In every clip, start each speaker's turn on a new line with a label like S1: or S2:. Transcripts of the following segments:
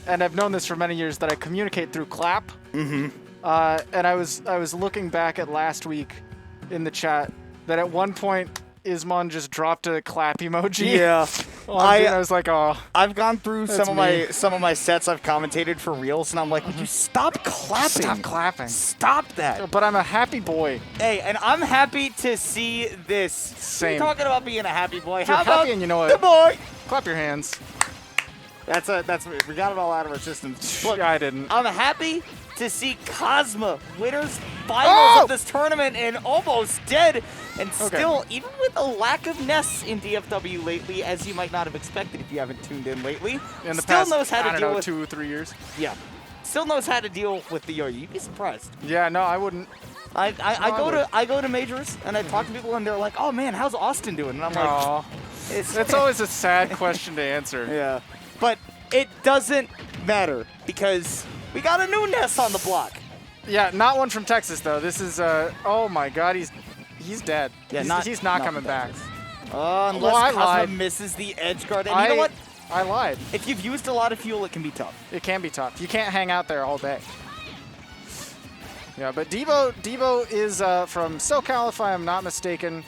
S1: and I've known this for many years, that I communicate through clap.
S2: Mm-hmm.
S1: And I was looking back at last week in the chat that at one point Ismon just dropped a clap emoji.
S2: Yeah.
S1: I was like, oh.
S2: I've gone through
S1: That's
S2: some of my sets I've commentated for reals, and I'm like, would you stop clapping?
S1: Stop clapping.
S2: Stop that.
S1: But I'm a happy boy.
S2: Hey, and I'm happy to see this.
S1: Same.
S2: You're talking about being a happy boy.
S1: If you're
S2: How about
S1: happy and you know it,
S2: the boy?
S1: clap your hands.
S2: That's we got it all out of our systems. Look,
S1: I didn't.
S2: I'm happy to see Kazma winners finals of this tournament and almost dead. And still, even with a lack of Ness in DFW lately, as you might not have expected if you haven't tuned in lately,
S1: In the
S2: still
S1: past,
S2: knows how to
S1: I don't
S2: deal
S1: know,
S2: with
S1: 2 or 3 years.
S2: Yeah, still knows how to deal with the yo. You'd be surprised.
S1: Yeah, no, I wouldn't.
S2: I go to majors and I talk to people and they're like, "Oh man, how's Austin doing?" And I'm like,
S1: Aw. It's always a sad question to answer.
S2: Yeah, but it doesn't matter because we got a new Ness on the block.
S1: Yeah, not one from Texas though. This is oh my God, he's dead.
S2: Yeah,
S1: he's not coming back.
S2: Unless
S1: I
S2: Kazma
S1: lied.
S2: misses the edge guard. And you know what?
S1: I lied.
S2: If you've used a lot of fuel, it can be tough.
S1: It can be tough. You can't hang out there all day. Yeah, but Debo is from SoCal, if I am not mistaken.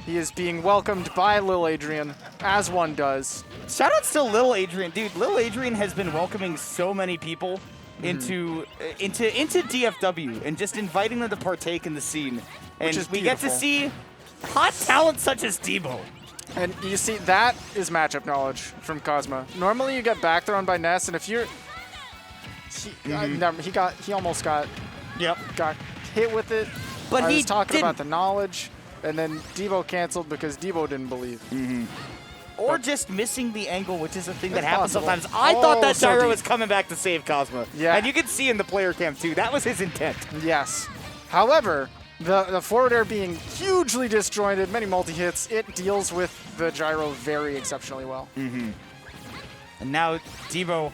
S1: He is being welcomed by Lil Adrian, as one does.
S2: Shout outs to Lil Adrian. Dude, Lil Adrian has been welcoming so many people into DFW and just inviting them to partake in the scene. And we get to see hot talent such as Debo.
S1: And you see, that is matchup knowledge from Kazma. Normally you get back thrown by Ness, and if you're... He almost got hit with it.
S2: But
S1: I
S2: he
S1: was talking
S2: didn't.
S1: about the knowledge, and then Debo canceled because Debo didn't believe.
S2: Or just missing the angle, which is a thing that
S1: It's
S2: happens
S1: possible.
S2: sometimes. I thought that
S1: so
S2: gyro
S1: deep.
S2: was coming back to save Kazma.
S1: Yeah.
S2: And you can see in the player cam, too. That was his intent.
S1: Yes. However, the forward air being hugely disjointed, many multi-hits, it deals with the gyro very exceptionally well.
S2: And now Debo,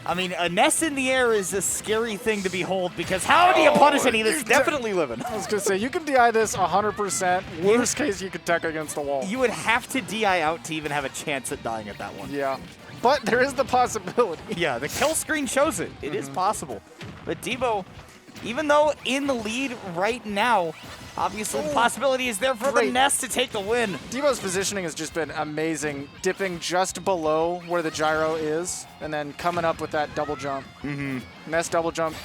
S2: I mean, a Ness in the air is a scary thing to behold because how do you punish any that's definitely living?
S1: I was going to say, you can DI this 100%. Worst case, you could tech against the wall.
S2: You would have to DI out to even have a chance at dying at that one.
S1: Yeah. But there is the possibility.
S2: Yeah, the kill screen shows it. It is possible. But Debo, even though in the lead right now, obviously the possibility is there for the Ness to take the win.
S1: Debo's positioning has just been amazing, dipping just below where the gyro is, and then coming up with that double jump. Ness double jump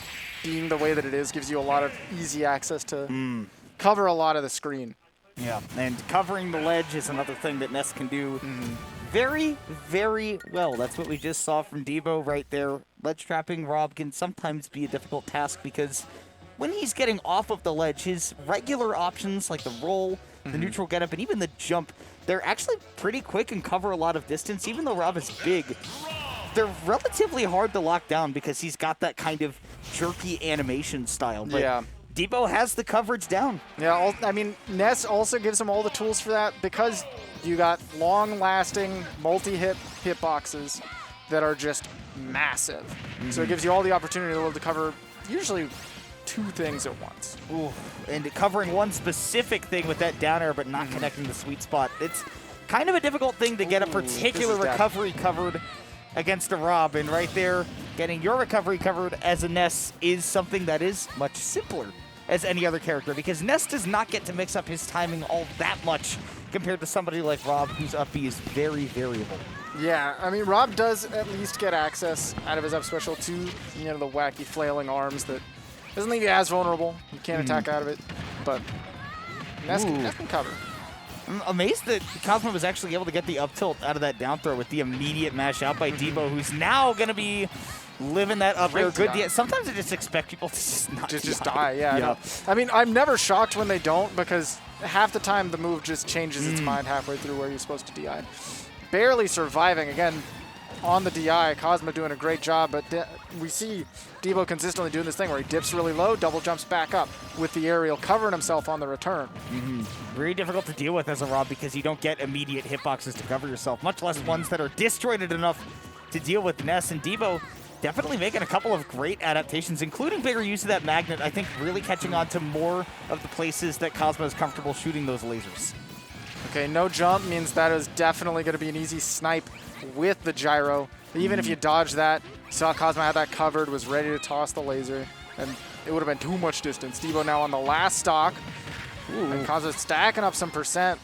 S1: being the way that it is gives you a lot of easy access to cover a lot of the screen.
S2: Yeah, and covering the ledge is another thing that Ness can do very, very well. That's what we just saw from Debo right there. Ledge trapping Rob can sometimes be a difficult task because when he's getting off of the ledge, his regular options like the roll, the neutral getup, and even the jump, they're actually pretty quick and cover a lot of distance. Even though Rob is big, they're relatively hard to lock down because he's got that kind of jerky animation style. But
S1: Yeah.
S2: Debo has the coverage down.
S1: Yeah, I mean, Ness also gives him all the tools for that because you got long-lasting, multi-hit hitboxes that are just massive. So it gives you all the opportunity in the world to cover usually 2 things at once.
S2: Ooh, and covering one specific thing with that down air but not connecting the sweet spot. It's kind of a difficult thing to get a particular recovery covered against a Rob, and right there, getting your recovery covered as a Ness is something that is much simpler as any other character because Ness does not get to mix up his timing all that much compared to somebody like Rob, whose up B is very variable.
S1: Yeah, I mean, Rob does at least get access out of his up special to, you know, the wacky flailing arms that doesn't leave you as vulnerable. You can't attack out of it, but Ness can cover.
S2: I'm amazed that Kazma was actually able to get the up tilt out of that down throw with the immediate mash out by Debo, who's now going to be living that up air. Good. Sometimes I just expect people to just not
S1: just die. Yeah.
S2: Yeah.
S1: I mean, I'm never shocked when they don't because half the time the move just changes its mind halfway through where you're supposed to DI. Barely surviving again on the DI. Kazma doing a great job, but we see Debo consistently doing this thing where he dips really low, double jumps back up with the aerial, covering himself on the return.
S2: Very difficult to deal with as a Rob because you don't get immediate hitboxes to cover yourself, much less ones that are disjointed enough to deal with Ness. And Debo definitely making a couple of great adaptations, including bigger use of that magnet. I think really catching on to more of the places that Kazma is comfortable shooting those lasers.
S1: Okay, no jump means that is definitely going to be an easy snipe with the gyro. Even if you dodge that, Saw Kazma had that covered, was ready to toss the laser, and it would have been too much distance. Debo now on the last stock. Ooh. And Kazma stacking up some percent.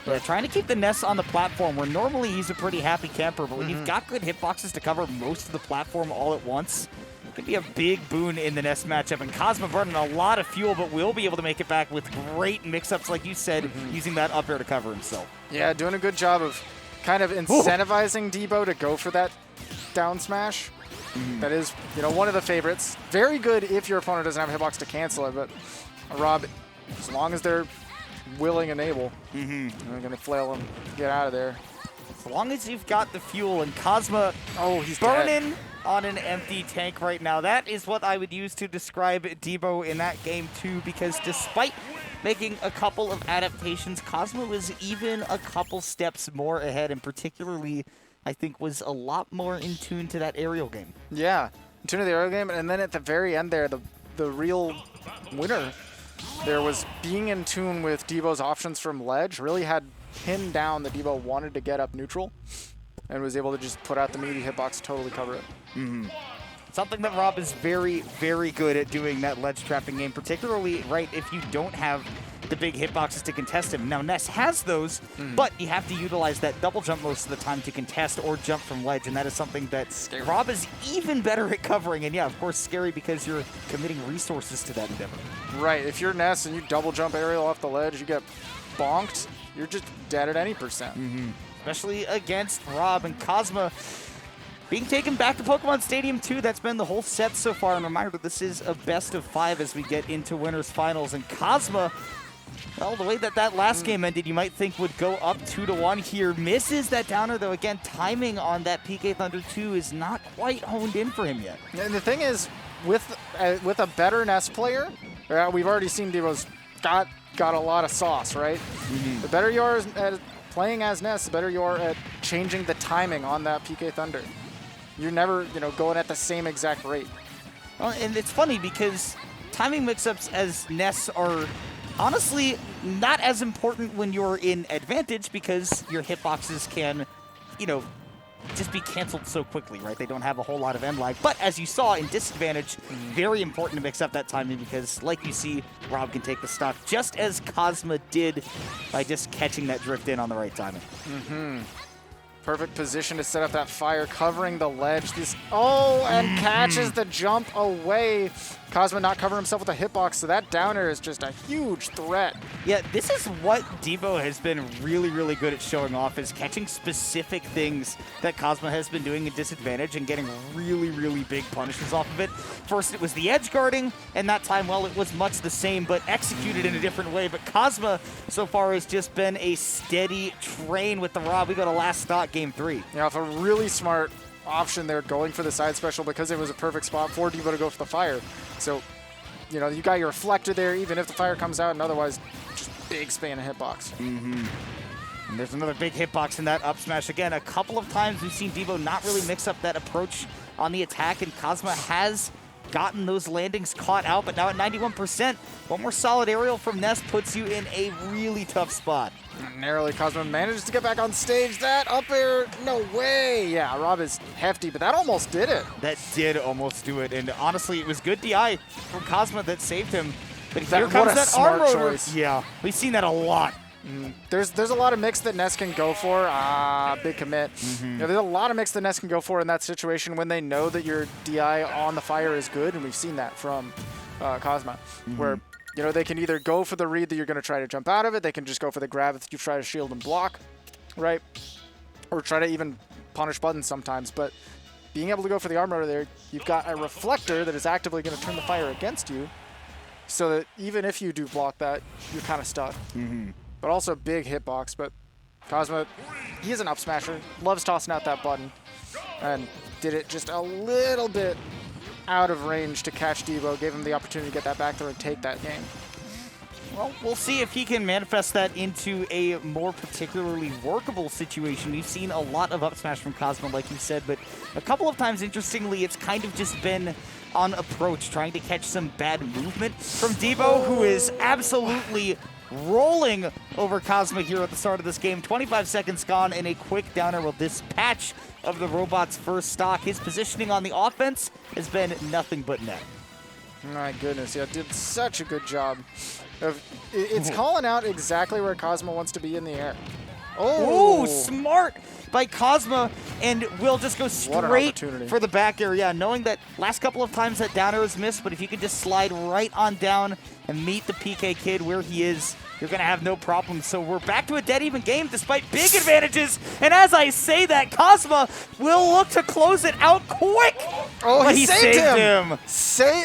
S2: Yeah, trying to keep the Ness on the platform where normally he's a pretty happy camper, but when you've got good hitboxes to cover most of the platform all at once, it could be a big boon in the Ness matchup. And Kazma burning a lot of fuel, but will be able to make it back with great mix-ups, like you said, using that up air to cover himself.
S1: Yeah, doing a good job of kind of incentivizing Debo to go for that down smash. That is, you know, one of the favorites. Very good if your opponent doesn't have a hitbox to cancel it, but Rob, as long as they're willing and able, they're going to flail him, get out of there.
S2: As long as you've got the fuel, and Kazma
S1: he's
S2: burning
S1: dead.
S2: On an empty tank right now. That is what I would use to describe Debo in that game too, because despite making a couple of adaptations, Kazma was even a couple steps more ahead, and particularly, I think, was a lot more in tune to that aerial game.
S1: Yeah, in tune to the aerial game, and then at the very end there, the real winner there was being in tune with Debo's options from ledge. Really had pinned down that Debo wanted to get up neutral and was able to just put out the meaty hitbox to totally cover it.
S2: Something that Rob is very, very good at doing, that ledge trapping game, particularly right if you don't have the big hitboxes to contest him. Now, Ness has those, but you have to utilize that double jump most of the time to contest or jump from ledge, and that is something that Rob is even better at covering. And yeah, of course, scary because you're committing resources to that endeavor.
S1: Right. If you're Ness and you double jump aerial off the ledge, you get bonked, you're just dead at any percent.
S2: Especially against Rob. And Kazma being taken back to Pokemon Stadium 2. That's been the whole set so far. And reminder, this is a best of 5 as we get into winners finals. And Kazma, well, the way that last game ended, you might think would go up 2-1 here. Misses that downer, though. Again, timing on that PK Thunder 2 is not quite honed in for him yet.
S1: And the thing is, with a better Ness player, we've already seen Debo's got a lot of sauce, right? The better you are at playing as Ness, the better you are at changing the timing on that PK Thunder. You're never, going at the same exact rate.
S2: Well, and it's funny because timing mix-ups as Ness are honestly not as important when you're in advantage because your hitboxes can, just be canceled so quickly, right? They don't have a whole lot of end lag. But as you saw in disadvantage, very important to mix up that timing because, like you see, Rob can take the stock just as Kazma did by just catching that drift in on the right timing.
S1: Perfect position to set up that fire, covering the ledge. And catches the jump away. Kazma not covering himself with a hitbox, so that downer is just a huge threat.
S2: Yeah, this is what Debo has been really, really good at showing off, is catching specific things that Kazma has been doing at disadvantage and getting really, really big punishes off of it. First, it was the edge guarding, and that time, well, it was much the same, but executed in a different way. But Kazma, so far, has just been a steady train with the Rob. We go to last stock, game 3.
S1: Yeah, with a really smart option there, going for the side special because it was a perfect spot for Debo to go for the fire. So, you got your reflector there, even if the fire comes out, and otherwise, just big span of hitbox.
S2: And there's another big hitbox in that up smash. Again, a couple of times we've seen Debo not really mix up that approach on the attack, and Kazma has gotten those landings caught out, but now at 91%, one more solid aerial from Ness puts you in a really tough spot.
S1: Narrowly, Kazma manages to get back on stage. That up air, no way. Yeah, Rob is hefty, but that almost did it.
S2: That did almost do it, and honestly, it was good DI from Kazma that saved him. But here comes that arm rotor. Yeah, we've seen that a lot.
S1: There's a lot of mix that Ness can go for. Big commit. There's a lot of mix that Ness can go for in that situation when they know that your DI on the fire is good, and we've seen that from Kazma, where they can either go for the read that you're going to try to jump out of it, they can just go for the grab that you try to shield and block, right? Or try to even punish buttons sometimes. But being able to go for the arm rotor there, you've got a reflector that is actively going to turn the fire against you, so that even if you do block that, you're kind of stuck. But also big hitbox. But Kazma, he is an up smasher, loves tossing out that button, and did it just a little bit out of range to catch Debo, gave him the opportunity to get that back throw and take that game.
S2: Well, we'll see if he can manifest that into a more particularly workable situation. We've seen a lot of up smash from Kazma, like you said, but a couple of times, interestingly, it's kind of just been on approach, trying to catch some bad movement from Debo, who is absolutely rolling over Kazma here at the start of this game. 25 seconds gone, and a quick downer will dispatch of the robot's first stock. His positioning on the offense has been nothing but net.
S1: My goodness, yeah, did such a good job. It's calling out exactly where Kazma wants to be in the air.
S2: Oh, smart by Kazma, and will just go straight for the back air. Yeah, knowing that last couple of times that down air was missed, but if you could just slide right on down and meet the PK kid where he is, you're going to have no problem. So we're back to a dead even game despite big advantages. And as I say that, Kazma will look to close it out quick.
S1: Oh,
S2: but
S1: he saved him.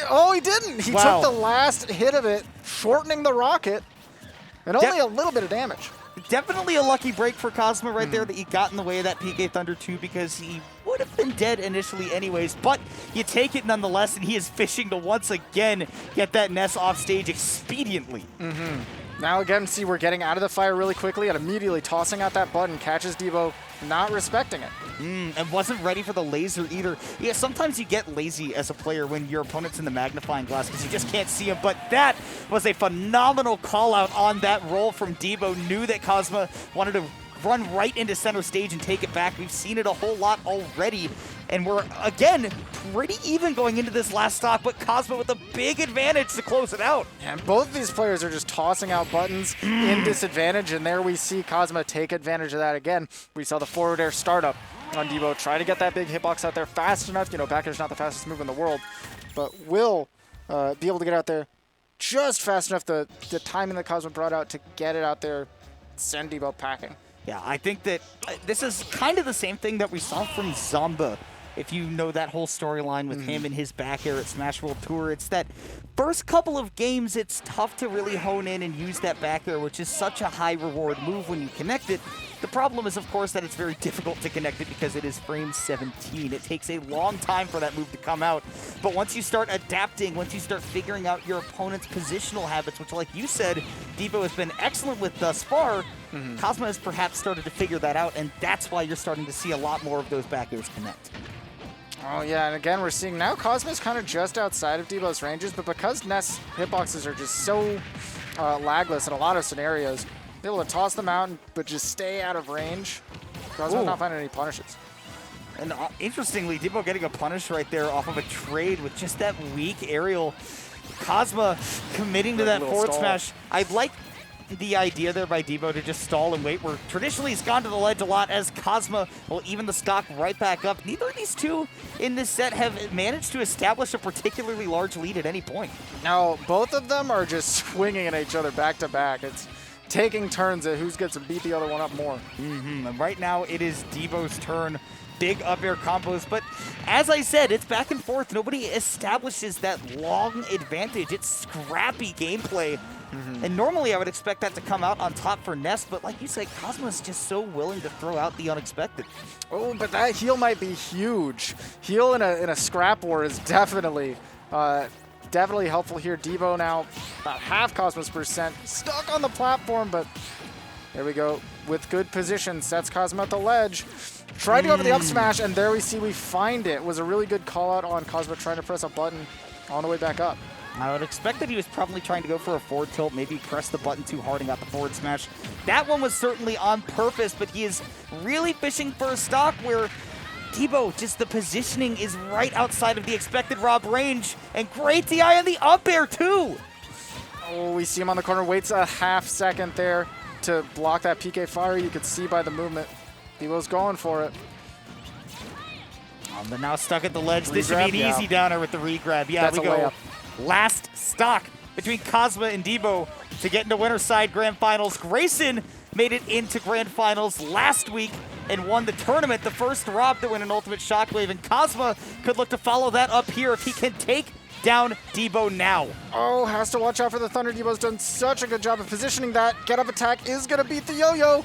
S1: Oh, he didn't. He took the last hit of it, shortening the rocket, and only a little bit of damage.
S2: Definitely a lucky break for Kazma right there that he got in the way of that PK Thunder 2 because he would have been dead initially anyways, but you take it nonetheless, and he is fishing to once again get that Ness off stage expediently.
S1: Now again, see, we're getting out of the fire really quickly and immediately tossing out that button, catches Debo, not respecting it.
S2: And wasn't ready for the laser either. Yeah, sometimes you get lazy as a player when your opponent's in the magnifying glass because you just can't see him, but that was a phenomenal call out on that roll from Debo. Knew that Kazma wanted to run right into center stage and take it back. We've seen it a whole lot already, and we're, again, pretty even going into this last stock, but Kazma with a big advantage to close it out.
S1: And both of these players are just tossing out buttons in disadvantage, and there we see Kazma take advantage of that again. We saw the forward air startup on Debo, try to get that big hitbox out there fast enough. You know, back air's not the fastest move in the world, but will be able to get out there just fast enough, the timing that Kazma brought out to get it out there, send Debo packing.
S2: Yeah, I think that this is kind of the same thing that we saw from Zomba. If you know that whole storyline with him and his back air at Smash World Tour, it's that first couple of games, it's tough to really hone in and use that back air, which is such a high reward move when you connect it. The problem is, of course, that it's very difficult to connect it because it is frame 17. It takes a long time for that move to come out. But once you start adapting, once you start figuring out your opponent's positional habits, which, like you said, Debo has been excellent with thus far, Kazma has perhaps started to figure that out, and that's why you're starting to see a lot more of those back airs connect.
S1: Oh yeah, and again, we're seeing now Kazma's kind of just outside of Debo's ranges, but because Ness hitboxes are just so lagless in a lot of scenarios, able to toss them out, but just stay out of range. Kazma's not finding any punishes.
S2: And interestingly, Debo getting a punish right there off of a trade with just that weak aerial. Kazma committing to that forward smash. I like the idea there by Debo to just stall and wait, where traditionally he's gone to the ledge a lot, as Kazma will even the stock right back up. Neither of these two in this set have managed to establish a particularly large lead at any point.
S1: Now, both of them are just swinging at each other back to back. It's taking turns at who gets to beat the other one up more.
S2: And right now it is Debo's turn. Big up air combos, but as I said, it's back and forth. Nobody establishes that long advantage. It's scrappy gameplay. And normally I would expect that to come out on top for Ness, but like you said, Kazma's just so willing to throw out the unexpected.
S1: Oh, but that heal might be huge. Heal in a scrap war is definitely helpful here. Debo now about half Kazma's percent, stuck on the platform, but there we go. With good position, sets Kazma at the ledge. Tried to go for the up smash, and there we see we find it. Was a really good call out on Kazma trying to press a button on the way back up.
S2: I would expect that he was probably trying to go for a forward tilt, maybe press the button too hard and got the forward smash. That one was certainly on purpose, but he is really fishing for a stock where Debo, just the positioning is right outside of the expected Rob range, and great DI on the up air too.
S1: Oh, we see him on the corner, waits a half second there to block that PK fire. You could see by the movement. Debo's going for it.
S2: But now stuck at the ledge. This should be an easy downer with the regrab. Yeah,
S1: that's
S2: we go.
S1: Layup.
S2: Last stock between Kazma and Debo to get into winner's side grand finals. Grayson made it into grand finals last week and won the tournament, the first Rob to win an ultimate Shockwave, and Kazma could look to follow that up here if he can take down Debo now.
S1: Oh, has to watch out for the Thunder. Debo's done such a good job of positioning that. Get up attack is going to beat the yo-yo.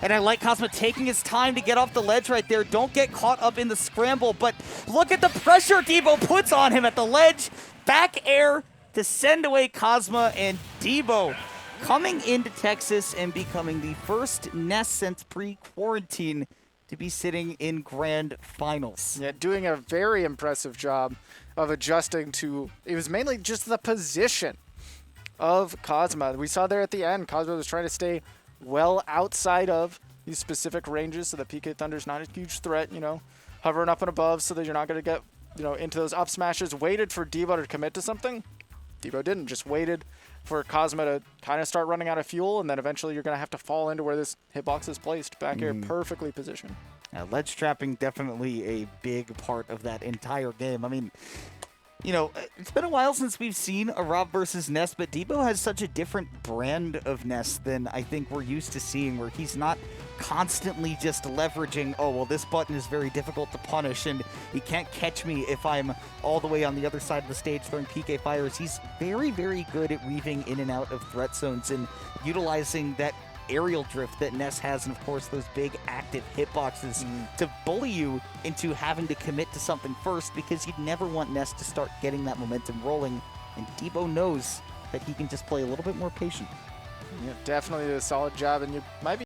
S2: And I like Kazma taking his time to get off the ledge right there. Don't get caught up in the scramble, but look at the pressure Debo puts on him at the ledge. Back air to send away Kazma, and Debo coming into Texas and becoming the first Ness since pre-quarantine to be sitting in grand finals.
S1: Yeah, doing a very impressive job of adjusting to, it was mainly just the position of Kazma. We saw there at the end, Kazma was trying to stay well outside of these specific ranges so that PK Thunder's not a huge threat, you know, hovering up and above so that you're not going to get, you know, into those up smashes. Waited for Debo to commit to something. Debo didn't, just waited for Kazma to kind of start running out of fuel, and then eventually you're going to have to fall into where this hitbox is placed. Back here, perfectly positioned.
S2: Ledge trapping definitely a big part of that entire game. I mean, you know, it's been a while since we've seen a Rob versus Ness, but Debo has such a different brand of Ness than I think we're used to seeing, where he's not constantly just leveraging, oh, well, this button is very difficult to punish, and he can't catch me if I'm all the way on the other side of the stage throwing PK fires. He's very, very good at weaving in and out of threat zones and utilizing that aerial drift that Ness has, and of course those big active hitboxes to bully you into having to commit to something first, because you'd never want Ness to start getting that momentum rolling, and Debo knows that he can just play a little bit more patient.
S1: Yeah, definitely a solid job, and you might be